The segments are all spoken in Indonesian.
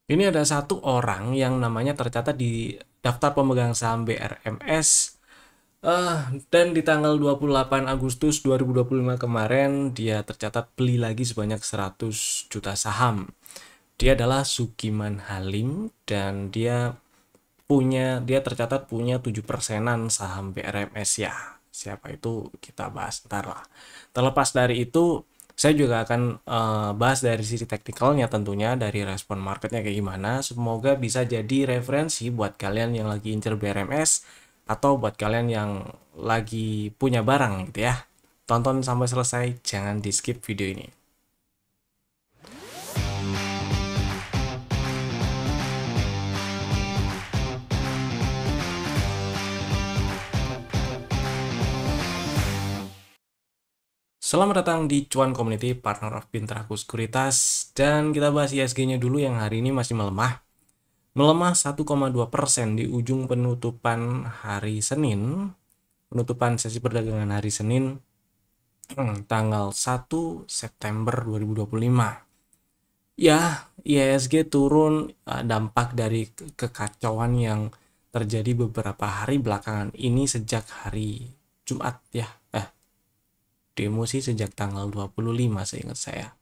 Ini ada satu orang yang namanya tercatat di daftar pemegang saham BRMS, dan di tanggal 28 Agustus 2025 kemarin dia tercatat beli lagi sebanyak 100 juta saham. Dia adalah Sukiman Halim dan dia tercatat punya 7%-an saham BRMS ya. Siapa itu kita bahas ntar lah. Terlepas dari itu, saya juga akan bahas dari sisi teknikalnya tentunya, dari respon marketnya kayak gimana. Semoga bisa jadi referensi buat kalian yang lagi incer BRMS atau buat kalian yang lagi punya barang gitu ya. Tonton sampai selesai, jangan di skip video ini. Selamat datang di Cuan Community, partner of Pintraku Sekuritas, dan kita bahas ISG-nya dulu yang hari ini masih melemah. Melemah 1,2% di ujung penutupan hari Senin, penutupan sesi perdagangan hari Senin, tanggal 1 September 2025. Ya, ISG turun dampak dari kekacauan yang terjadi beberapa hari belakangan ini sejak hari Jumat ya. Demo sih sejak tanggal 25 seingat saya.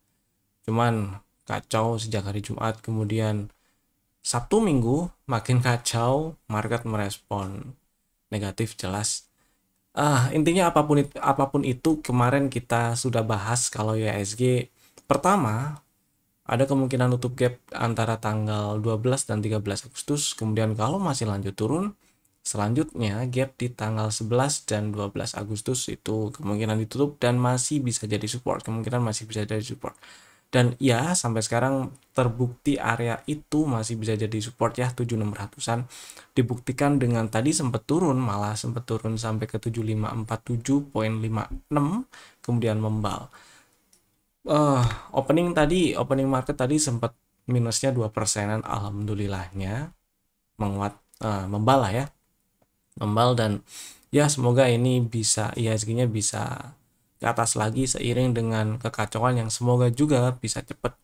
Cuman kacau sejak hari Jumat, kemudian Sabtu Minggu makin kacau, market merespon negatif jelas. Intinya apapun itu kemarin kita sudah bahas kalau IHSG pertama ada kemungkinan tutup gap antara tanggal 12 dan 13 Agustus, kemudian kalau masih lanjut turun, selanjutnya gap di tanggal 11 dan 12 Agustus itu kemungkinan ditutup dan masih bisa jadi support, kemungkinan masih bisa jadi support. Dan ya, sampai sekarang terbukti area itu masih bisa jadi support ya, 7600-an. Dibuktikan dengan tadi sempat turun, malah sempat turun sampai ke 7547,56, kemudian membal. Opening market tadi sempat minusnya 2%-an, alhamdulillahnya menguat, membal lah ya. Membal dan ya semoga ini bisa IHSG-nya bisa ke atas lagi seiring dengan kekacauan yang semoga juga bisa cepat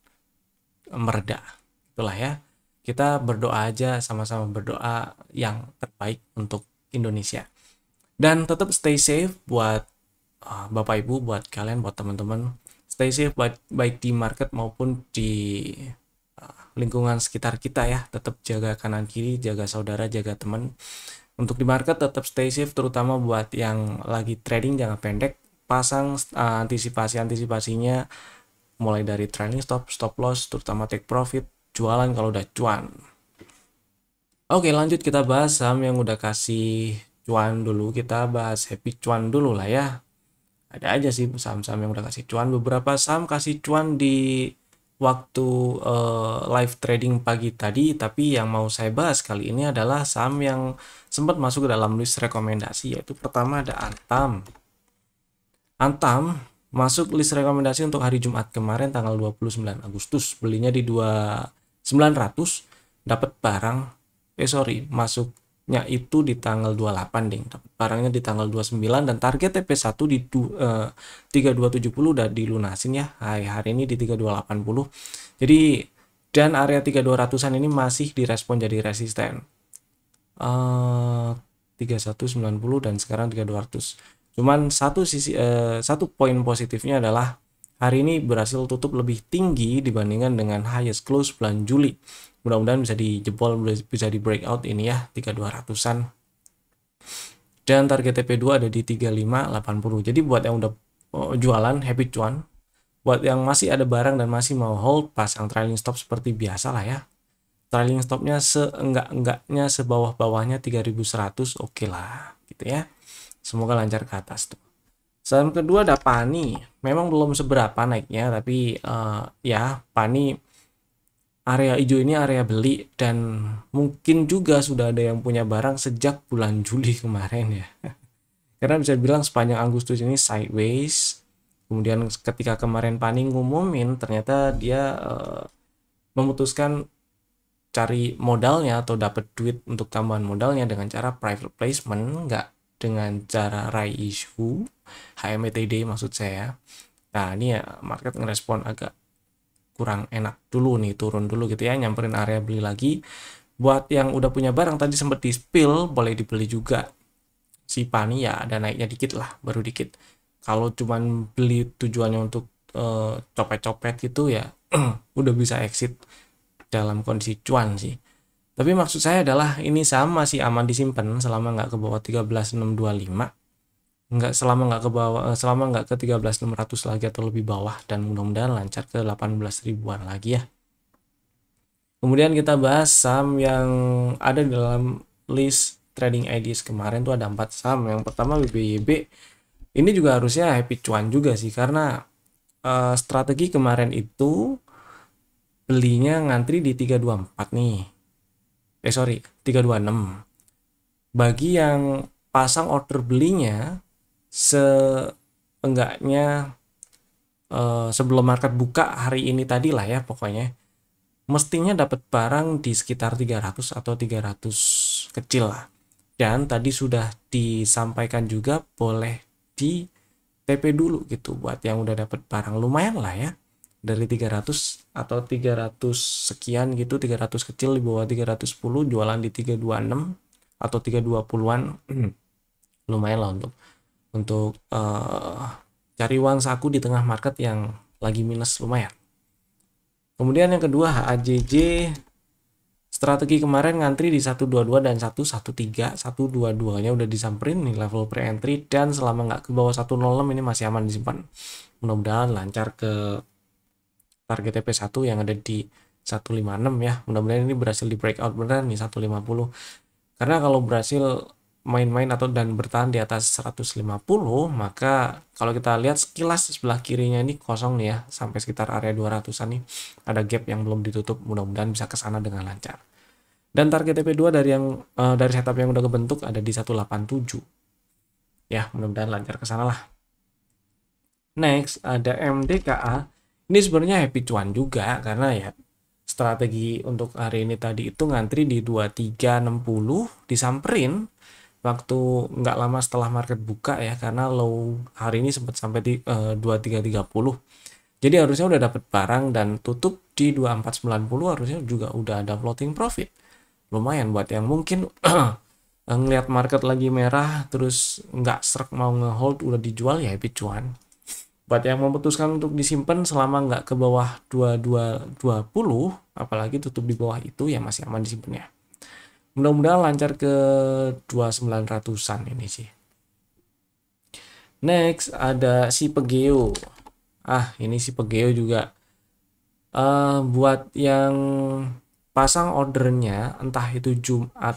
mereda. Itulah ya. Kita berdoa aja, sama-sama berdoa yang terbaik untuk Indonesia. Dan tetap stay safe buat Bapak Ibu, buat kalian, buat teman-teman. Stay safe baik di market maupun di lingkungan sekitar kita ya. Tetap jaga kanan kiri, jaga saudara, jaga teman. Untuk di market tetap stay safe, terutama buat yang lagi trading jangan pendek. Pasang antisipasinya mulai dari trailing stop, stop loss, terutama take profit, jualan kalau udah cuan. Oke, lanjut kita bahas saham yang udah kasih cuan dulu. Kita bahas happy cuan dulu lah ya. Ada aja sih saham-saham yang udah kasih cuan. Beberapa saham kasih cuan di waktu live trading pagi tadi, tapi yang mau saya bahas kali ini adalah saham yang sempat masuk ke dalam list rekomendasi, yaitu pertama ada Antam. Antam masuk list rekomendasi untuk hari Jumat kemarin tanggal 29 Agustus. Belinya di 2900, dapat barang, masuknya itu di tanggal 28 ding. Dapat barangnya di tanggal 29 dan target TP1 di 3270 udah dilunasin ya. Hari ini di 3280. Jadi dan area 3200-an ini masih direspon jadi resisten. 3190 dan sekarang 3200. Cuman satu poin positifnya adalah hari ini berhasil tutup lebih tinggi dibandingkan dengan highest close bulan Juli. Mudah-mudahan bisa dijebol, bisa di breakout ini ya, 3200-an. Dan target TP2 ada di 3580. Jadi buat yang udah jualan happy cuan, buat yang masih ada barang dan masih mau hold, pasang trailing stop seperti biasa lah ya. Trailing stopnya seenggak-enggaknya sebawah-bawahnya 3100, oke lah gitu ya. Semoga lancar ke atas tuh. Saham kedua ada Pani. Memang belum seberapa naiknya, tapi ya Pani area hijau ini area beli dan mungkin juga sudah ada yang punya barang sejak bulan Juli kemarin ya. Karena bisa dibilang sepanjang Agustus ini sideways. Kemudian ketika kemarin Pani ngumumin, ternyata dia memutuskan cari modalnya atau dapat duit untuk tambahan modalnya dengan cara private placement, nggak dengan cara buy issue, HMTD maksud saya. Nah ini ya market ngerespon agak kurang enak dulu nih, turun dulu gitu ya, nyamperin area beli lagi. Buat yang udah punya barang tadi sempat di spill, boleh dibeli juga. Si Pani ya ada naiknya dikit lah, baru dikit. Kalau cuman beli tujuannya untuk copet-copet gitu ya udah bisa exit dalam kondisi cuan sih. Tapi maksud saya adalah ini saham masih aman disimpan selama nggak ke bawah 13.625, nggak selama nggak ke bawah, selama nggak ke 13.600 lagi atau lebih bawah, dan mudah-mudahan lancar ke 18 ribuan lagi ya. Kemudian kita bahas saham yang ada di dalam list trading ideas kemarin tuh ada 4 saham. Yang pertama BBYB. Ini juga harusnya happy cuan juga sih, karena strategi kemarin itu belinya ngantri di 324 nih. Sorry, 326. Bagi yang pasang order belinya seenggaknya sebelum market buka hari ini tadi lah ya, pokoknya mestinya dapat barang di sekitar 300 atau 300 kecil lah. Dan tadi sudah disampaikan juga boleh di TP dulu gitu buat yang udah dapat barang, lumayan lah ya. Dari 300 atau 300 sekian gitu, 300 kecil di bawah 310 jualan di 326 atau 320-an. Lumayan lah untuk cari uang saku di tengah market yang lagi minus, lumayan. Kemudian yang kedua HAJJ, strategi kemarin ngantri di 122 dan 113. 122-nya udah disamperin nih level pre-entry, dan selama nggak ke bawah 106 ini masih aman disimpan. Mudah-mudahan lancar ke target TP1 yang ada di 156 ya. Mudah-mudahan ini berhasil di breakout beneran nih 150. Karena kalau berhasil main-main atau dan bertahan di atas 150, maka kalau kita lihat sekilas sebelah kirinya ini kosong nih ya, sampai sekitar area 200-an nih ada gap yang belum ditutup. Mudah-mudahan bisa ke sana dengan lancar. Dan target TP2 dari setup yang udah kebentuk ada di 187. Ya, mudah-mudahan lancar ke sana lah. Next ada MDKA. Ini sebenarnya happy cuan juga karena ya strategi untuk hari ini tadi itu ngantri di 2360, disamperin waktu nggak lama setelah market buka ya, karena low hari ini sempat sampai di 2330. Jadi harusnya udah dapat barang dan tutup di 2490, harusnya juga udah ada floating profit. Lumayan buat yang mungkin ngelihat market lagi merah terus nggak serak mau ngehold udah dijual ya happy cuan. Buat yang memutuskan untuk disimpan selama nggak ke bawah 2220, apalagi tutup di bawah itu ya masih aman disimpan ya. Mudah-mudahan lancar ke 2900-an ini sih. Next ada si Pegeo. Ini si Pegeo juga buat yang pasang ordernya entah itu Jumat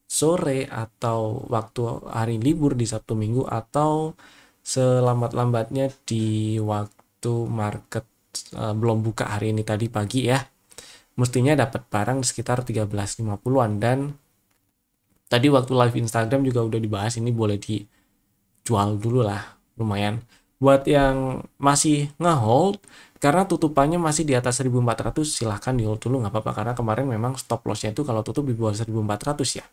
sore atau waktu hari libur di Sabtu Minggu, atau selambat-lambatnya di waktu market belum buka hari ini tadi pagi ya, mestinya dapat barang sekitar 13.50-an. Dan tadi waktu live Instagram juga udah dibahas, ini boleh dijual dulu lah, lumayan. Buat yang masih ngehold karena tutupannya masih di atas 1400, silahkan di hold dulu nggak apa-apa, karena kemarin memang stop lossnya itu kalau tutup di bawah 1400 ya.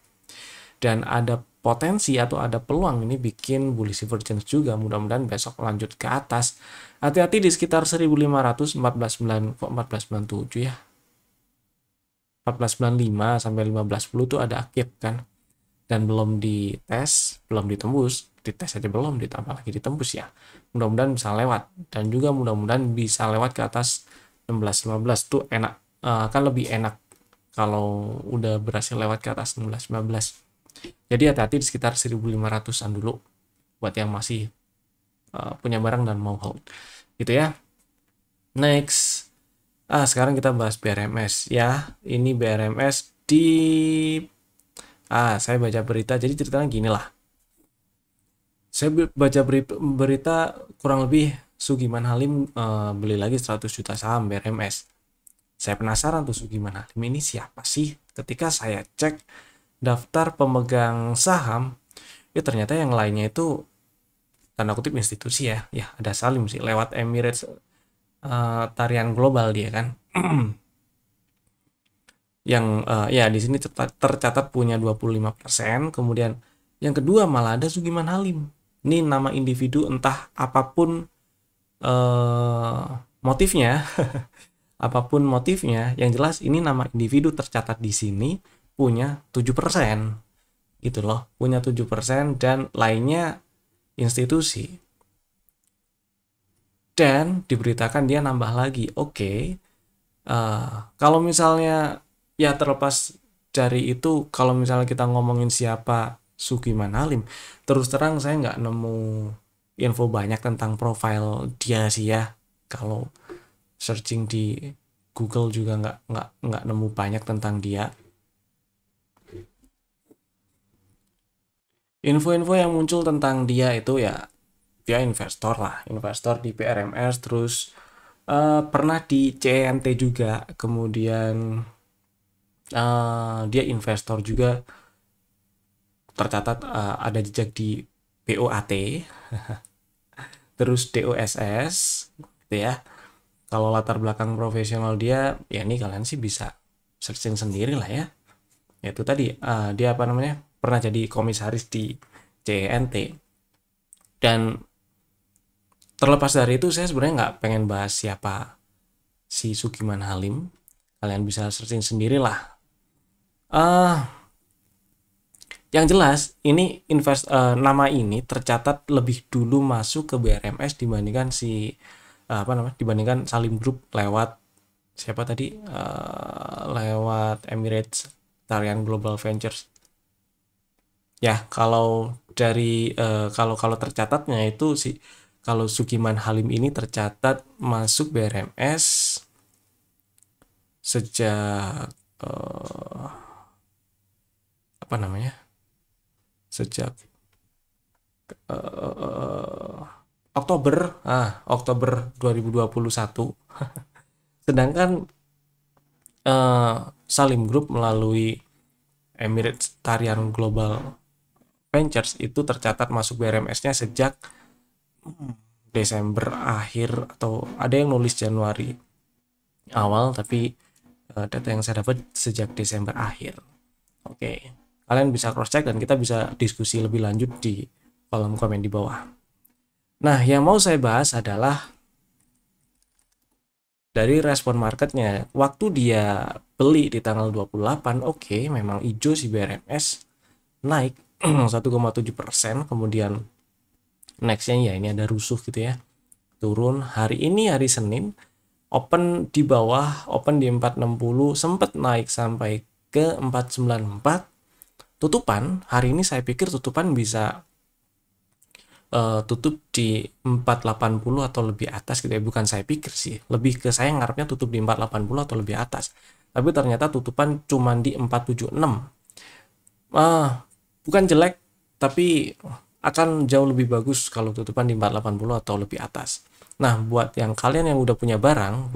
Dan ada potensi atau ada peluang ini bikin bullish divergence juga. Mudah-mudahan besok lanjut ke atas. Hati-hati di sekitar 1500, 1497 ya. 1495 sampai 1510 tuh ada gap kan, dan belum dites, belum ditembus, dites aja belum, ditambah lagi ditembus ya. Mudah-mudahan bisa lewat, dan juga mudah-mudahan bisa lewat ke atas 1615 tuh enak, kan lebih enak kalau udah berhasil lewat ke atas 1615. Jadi hati-hati di sekitar 1500-an dulu buat yang masih punya barang dan mau hold gitu ya. Next, sekarang kita bahas BRMS ya. Ini BRMS di saya baca berita, jadi ceritanya gini lah. Saya baca berita kurang lebih Sugiman Halim beli lagi 100 juta saham BRMS. Saya penasaran tuh Sugiman Halim ini siapa sih? Ketika saya cek daftar pemegang saham, ya ternyata yang lainnya itu tanda kutip institusi ya. Ya ada Salim sih lewat Emirates Tarian Global dia kan. Yang ya di sini tercatat punya 25%. Kemudian yang kedua malah ada Sugiman Halim. Ini nama individu entah apapun motifnya. apapun motifnya, yang jelas ini nama individu tercatat di sini punya 7%. Gitu loh, punya 7% dan lainnya institusi. Dan diberitakan dia nambah lagi. Oke. Kalau misalnya ya terlepas dari itu, kalau misalnya kita ngomongin siapa Sugiman Halim, terus terang saya nggak nemu info banyak tentang profil dia sih ya. Kalau searching di Google juga nggak nemu banyak tentang dia. Info-info yang muncul tentang dia itu ya dia investor lah, investor di PRMS, terus pernah di CNT juga, kemudian dia investor juga, tercatat ada jejak di BOAT, terus DOSS, gitu ya. Kalau latar belakang profesional dia, ya ini kalian sih bisa searching sendiri lah ya. Yaitu tadi dia apa namanya pernah jadi komisaris di CNT. Dan terlepas dari itu saya sebenarnya nggak pengen bahas siapa si Sugiman Halim. Kalian bisa searching sendiri lah. Yang jelas ini nama ini tercatat lebih dulu masuk ke BRMS dibandingkan dibandingkan Salim Group lewat siapa tadi, lewat Emirates Tarian Global Ventures. Ya, kalau dari kalau tercatatnya itu kalau Sugiman Halim ini tercatat masuk BRMS sejak apa namanya? Sejak Oktober 2021. Sedangkan Salim Group melalui Emirates Tarian Global Ventures itu tercatat masuk BRMS-nya sejak Desember akhir, atau ada yang nulis Januari awal, tapi data yang saya dapat sejak Desember akhir. Oke, kalian bisa cross check dan kita bisa diskusi lebih lanjut di kolom komen di bawah. Nah, yang mau saya bahas adalah dari respon marketnya. Waktu dia beli di tanggal 28, oke, memang hijau si BRMS, naik 1,7%, kemudian nextnya ya ini ada rusuh gitu ya, turun. Hari ini hari Senin open di bawah, open di 460, sempat naik sampai ke 494. Tutupan hari ini saya pikir tutupan bisa tutup di 480 atau lebih atas gitu ya. Bukan saya pikir sih, lebih ke saya ngarepnya tutup di 480 atau lebih atas, tapi ternyata tutupan cuma di 476. Bukan jelek, tapi akan jauh lebih bagus kalau tutupan di 480 atau lebih atas. Nah, buat kalian yang udah punya barang,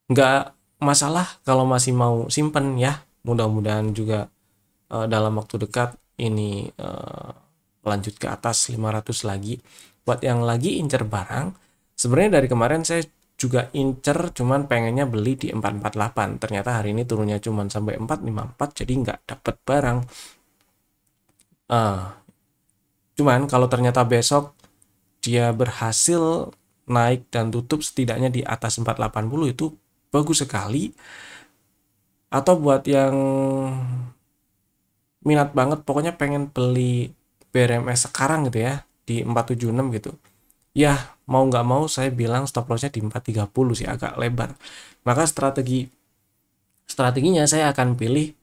nggak masalah kalau masih mau simpen ya. Mudah-mudahan juga dalam waktu dekat ini lanjut ke atas 500 lagi. Buat yang lagi incer barang, sebenarnya dari kemarin saya juga incer, cuman pengennya beli di 448. Ternyata hari ini turunnya cuman sampai 454, jadi nggak dapet barang. Cuman kalau ternyata besok dia berhasil naik dan tutup setidaknya di atas 480, itu bagus sekali. Atau buat yang minat banget, pokoknya pengen beli BRMS sekarang gitu ya, di 476 gitu. Ya, mau nggak mau saya bilang stop lossnya di 430 sih, agak lebar. Maka strateginya saya akan pilih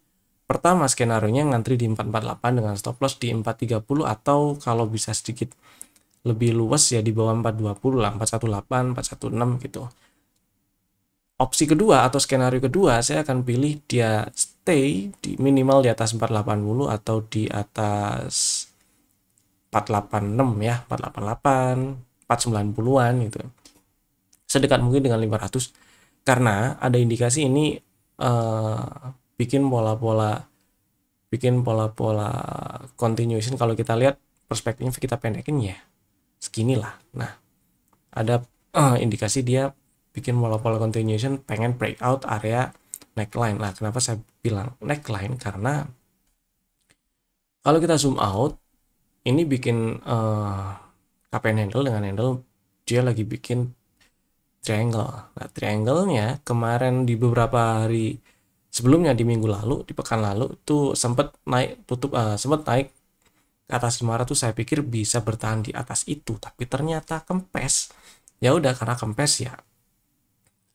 pertama skenario-nya ngantri di 448 dengan stop loss di 430, atau kalau bisa sedikit lebih luas ya di bawah 420 lah, 418, 416 gitu. Opsi kedua atau skenario kedua, saya akan pilih dia stay di minimal di atas 480 atau di atas 486 ya, 488, 490-an gitu. Sedekat mungkin dengan 500, karena ada indikasi ini bikin pola-pola continuation. Kalau kita lihat perspektifnya kita pendekin ya segini lah. Nah, ada indikasi dia bikin pola-pola continuation, pengen breakout area neckline. Nah, kenapa saya bilang neckline? Karena kalau kita zoom out, ini bikin cup and handle dengan handle dia lagi bikin triangle. Nah, triangle-nya kemarin di beberapa hari sebelumnya, di minggu lalu, di pekan lalu tuh sempat naik sempat naik ke atas 500. Saya pikir bisa bertahan di atas itu, tapi ternyata kempes. Ya udah, karena kempes ya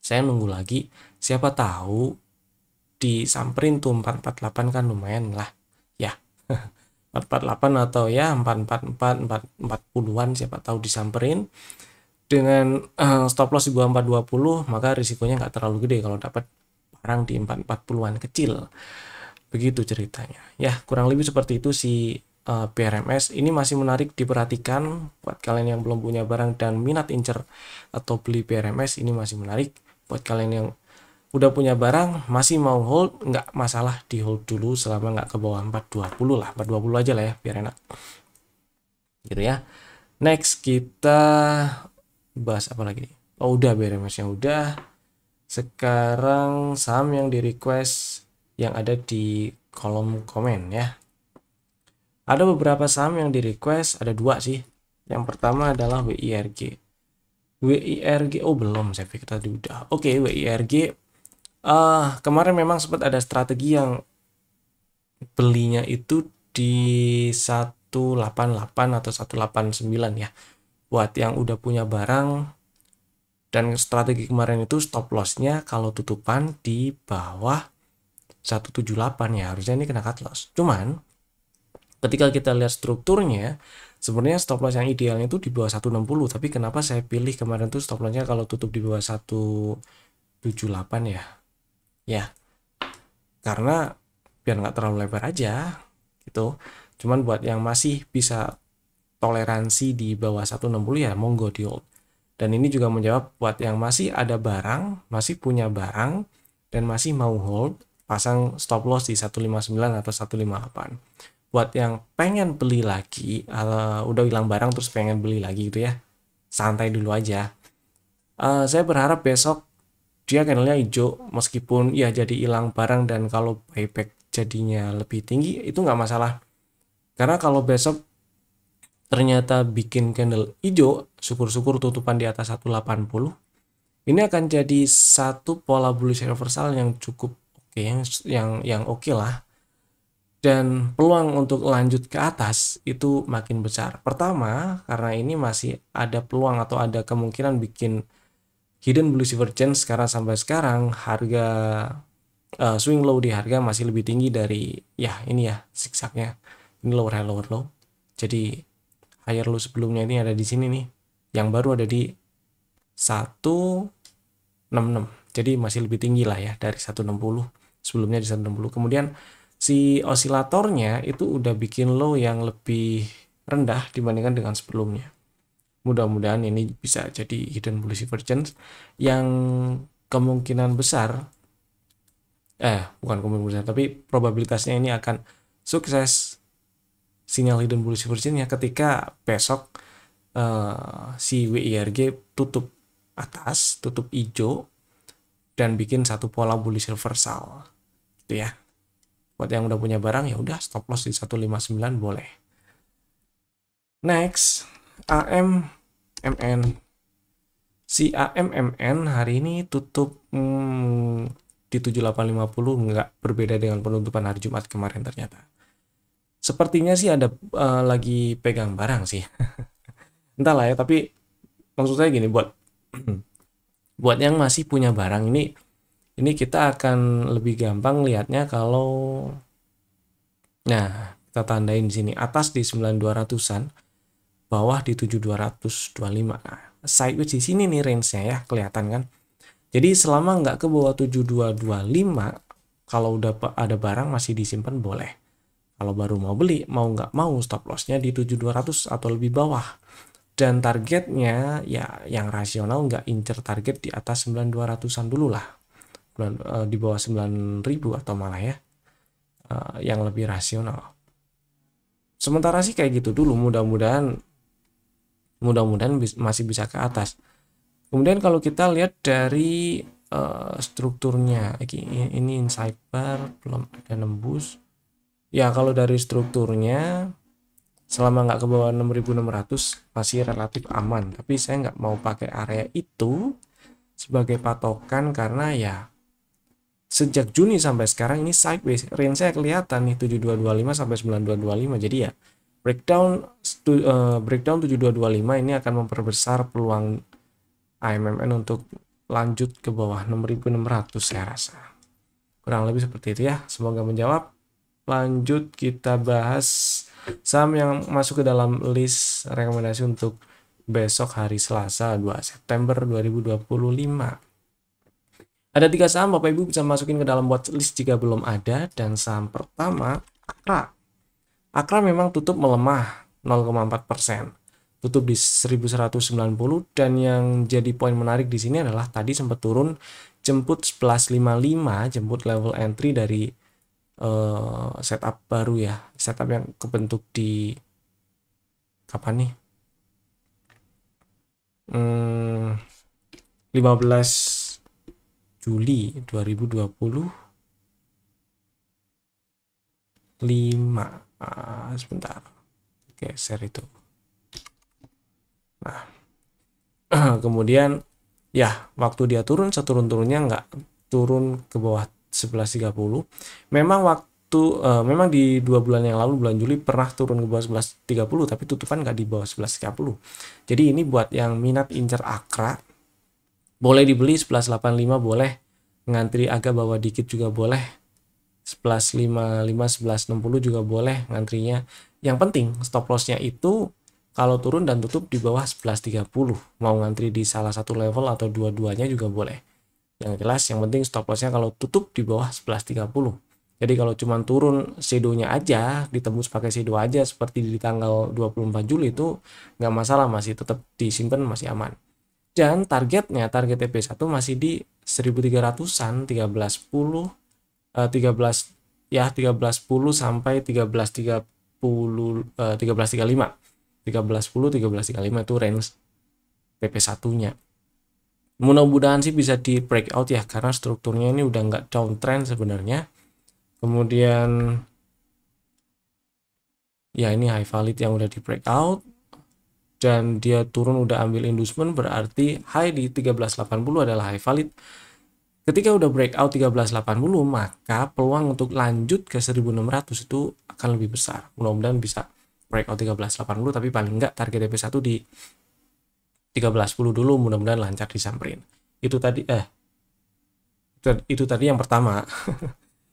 saya nunggu lagi, siapa tahu disamperin tuh 448, kan lumayan lah ya. 448 atau ya 444, 440-an, siapa tahu disamperin dengan stop loss di bawah 420, maka risikonya nggak terlalu gede kalau dapat barang di 440-an kecil. Begitu ceritanya ya, kurang lebih seperti itu si PRMS. Ini masih menarik diperhatikan buat kalian yang belum punya barang dan minat incer atau beli PRMS. Ini masih menarik buat kalian yang udah punya barang masih mau hold, nggak masalah, di hold dulu selama nggak ke bawah 420 lah, 420 aja lah ya biar enak gitu ya. Next kita bahas apa lagi nih? Oh udah, PRMS yang udah. Sekarang saham yang di request yang ada di kolom komen ya. Ada beberapa saham yang di request, ada dua sih. Yang pertama adalah WIRG. WIRG, oh belum, saya pikir tadi udah. Oke, WIRG. Kemarin memang sempat ada strategi yang belinya itu di 188 atau 189 ya. Buat yang udah punya barang, dan strategi kemarin itu stop lossnya kalau tutupan di bawah 178 ya, harusnya ini kena cut loss. Cuman ketika kita lihat strukturnya, sebenarnya stop loss yang idealnya itu di bawah 160, tapi kenapa saya pilih kemarin tuh stop lossnya kalau tutup di bawah 178 ya? Ya, karena biar nggak terlalu lebar aja gitu. Cuman buat yang masih bisa toleransi di bawah 160 ya monggo di hold. Dan ini juga menjawab buat yang masih ada barang, masih punya barang, dan masih mau hold, pasang stop loss di 159 atau 158. Buat yang pengen beli lagi, udah hilang barang terus pengen beli lagi gitu ya, santai dulu aja. Saya berharap besok dia candlenya hijau, meskipun ya jadi hilang barang, dan kalau buyback jadinya lebih tinggi itu nggak masalah. Karena kalau besok ternyata bikin candle hijau, syukur-syukur tutupan di atas 180, ini akan jadi satu pola bullish reversal yang cukup oke, yang oke lah, dan peluang untuk lanjut ke atas itu makin besar. Pertama, karena ini masih ada peluang atau ada kemungkinan bikin hidden bullish divergence, karena sampai sekarang harga swing low di harga masih lebih tinggi dari ya ini ya zigzagnya, ini lower high lower low. Jadi higher low sebelumnya ini ada di sini nih, yang baru ada di 166, jadi masih lebih tinggi lah ya dari 160, sebelumnya di 160. Kemudian si osilatornya itu udah bikin low yang lebih rendah dibandingkan dengan sebelumnya. Mudah-mudahan ini bisa jadi hidden bullish divergence yang kemungkinan besar, bukan kemungkinan besar, tapi probabilitasnya ini akan sukses sinyal hidden bullish divergence-nya ketika besok si WIRG tutup atas, tutup hijau, dan bikin satu pola bullish reversal gitu ya. Buat yang udah punya barang ya udah stop loss di 159 boleh. Next, AMMN. Si AMMN hari ini tutup di 7850, nggak berbeda dengan penutupan hari Jumat kemarin ternyata. Sepertinya sih ada lagi pegang barang sih. Entahlah ya, tapi maksud saya gini, buat buat yang masih punya barang ini kita akan lebih gampang lihatnya kalau, nah kita tandain di sini atas di 9200-an, bawah di 7225. Nah, sideways di sini nih range-nya ya, kelihatan kan? Jadi selama nggak ke bawah 7225, kalau udah ada barang masih disimpan boleh. Kalau baru mau beli, mau nggak mau stop loss-nya di 7200 atau lebih bawah. Dan targetnya ya yang rasional, nggak incer target di atas 9200-an dulu lah. Di bawah 9000 atau malah ya yang lebih rasional. Sementara sih kayak gitu dulu, mudah-mudahan masih bisa ke atas. Kemudian kalau kita lihat dari strukturnya, ini inside bar belum ada nembus. Ya kalau dari strukturnya selama nggak ke bawah 6600 masih relatif aman, tapi saya nggak mau pakai area itu sebagai patokan karena ya sejak Juni sampai sekarang ini sideways, range-nya kelihatan nih 7225 sampai 9225. Jadi ya breakdown 7225 ini akan memperbesar peluang AMMN untuk lanjut ke bawah 6600 saya rasa. Kurang lebih seperti itu ya. Semoga menjawab. Lanjut kita bahas saham yang masuk ke dalam list rekomendasi untuk besok hari Selasa 2 September 2025. Ada 3 saham Bapak Ibu bisa masukin ke dalam watchlist jika belum ada. Dan saham pertama Akra. Akra memang tutup melemah 0,4%. Tutup di 1190, dan yang jadi poin menarik di sini adalah tadi sempat turun jemput 1155, jemput level entry dari setup baru ya, setup yang kebentuk di kapan nih, 15 Juli 2025. Sebentar, oke, share itu. Nah, kemudian ya waktu dia turun, seturun-turunnya nggak turun ke bawah 1130. Memang memang di 2 bulan yang lalu, bulan Juli pernah turun ke bawah 1130, tapi tutupan nggak di bawah 1130. Jadi ini buat yang minat incer Akra, boleh dibeli 1185, boleh ngantri agak bawah dikit juga boleh, 1155, 1160 juga boleh ngantrinya. Yang penting stop lossnya itu kalau turun dan tutup di bawah 1130, mau ngantri di salah satu level atau dua-duanya juga boleh. Yang jelas yang penting stop lossnya kalau tutup di bawah 1130. Jadi kalau cuma turun shadow-nya aja, ditembus pakai shadow aja seperti di tanggal 24 Juli itu nggak masalah, masih tetap disimpan, masih aman. Dan target TP1 masih di 1300-an, 1310, 1310 sampai 1330, 1335. 1310, 1335 itu range TP1-nya. Mudah-mudahan sih bisa di breakout ya, karena strukturnya ini udah nggak downtrend sebenarnya. Kemudian ya ini high valid yang udah di breakout, dan dia turun udah ambil inducement, berarti high di 1380 adalah high valid. Ketika udah breakout 1380, maka peluang untuk lanjut ke 1600 itu akan lebih besar. Mudah-mudahan bisa breakout 1380, tapi paling enggak target TP1 di 1310 dulu, mudah-mudahan lancar disamperin. Itu tadi yang pertama.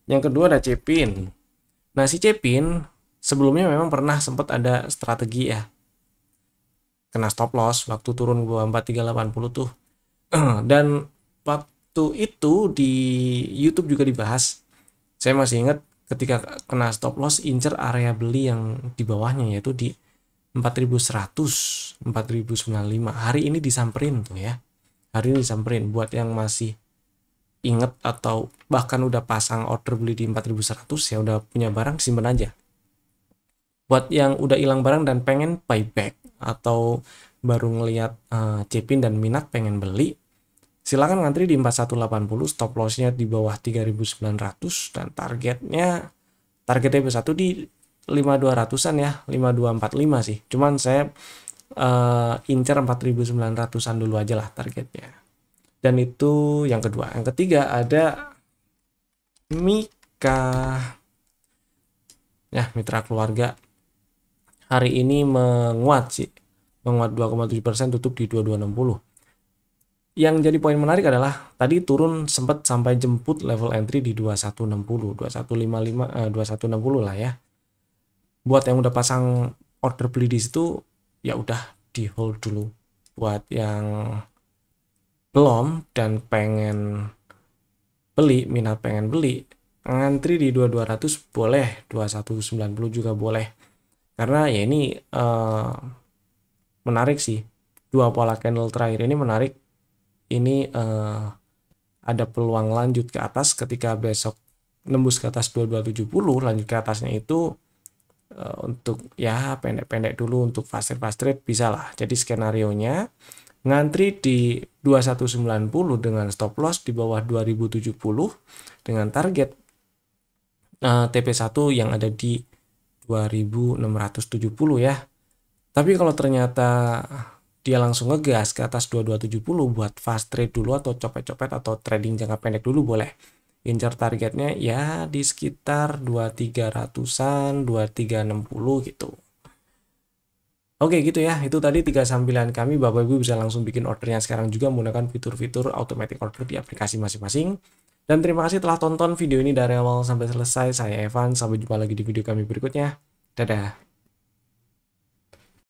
Yang kedua ada Cepin. Nah, si Cepin sebelumnya memang pernah sempat ada strategi ya, kena stop loss waktu turun ke bawah 4380 tuh. Dan waktu itu di YouTube juga dibahas. Saya masih ingat ketika kena stop loss, incer area beli yang di bawahnya, yaitu di 4100, 4095. Hari ini disamperin tuh ya. Hari ini disamperin. Buat yang masih inget atau bahkan udah pasang order beli di 4100, ya udah punya barang, simpen aja. Buat yang udah hilang barang dan pengen buyback atau baru ngelihat Cepin dan minat pengen beli, silakan ngantri di 4180, stop lossnya di bawah 3900, dan target TP1 di 5200-an ya, 5245 sih. Cuman saya incer 4900-an dulu aja lah targetnya. Dan itu yang kedua. Yang ketiga ada Mika. Ya, mitra keluarga. Hari ini menguat sih. Menguat 2,7%, tutup di 2260. Yang jadi poin menarik adalah tadi turun sempat sampai jemput level entry di 2160, 2155, 2160 lah ya. Buat yang udah pasang order beli di situ, ya udah di hold dulu. Buat yang belum dan pengen beli, minat pengen beli, ngantri di 2200 boleh, 2190 juga boleh. Karena ya ini menarik sih. Dua pola candle terakhir ini menarik. Ini ada peluang lanjut ke atas ketika besok nembus ke atas 2270, lanjut ke atasnya itu untuk ya pendek-pendek dulu, untuk fast trade bisa lah. Jadi skenario-nya ngantri di 2190 dengan stop loss di bawah 2070 dengan target TP1 yang ada di 2670 ya. Tapi kalau ternyata dia langsung ngegas ke atas 2270 buat fast trade dulu atau copet-copet atau trading jangka pendek dulu boleh. Incar targetnya ya di sekitar 2300-an, 2360 gitu. Oke gitu ya, itu tadi 3 sambilan kami. Bapak Ibu bisa langsung bikin ordernya sekarang juga menggunakan fitur-fitur automatic order di aplikasi masing-masing. Dan terima kasih telah tonton video ini dari awal sampai selesai. Saya Evan, sampai jumpa lagi di video kami berikutnya. Dadah.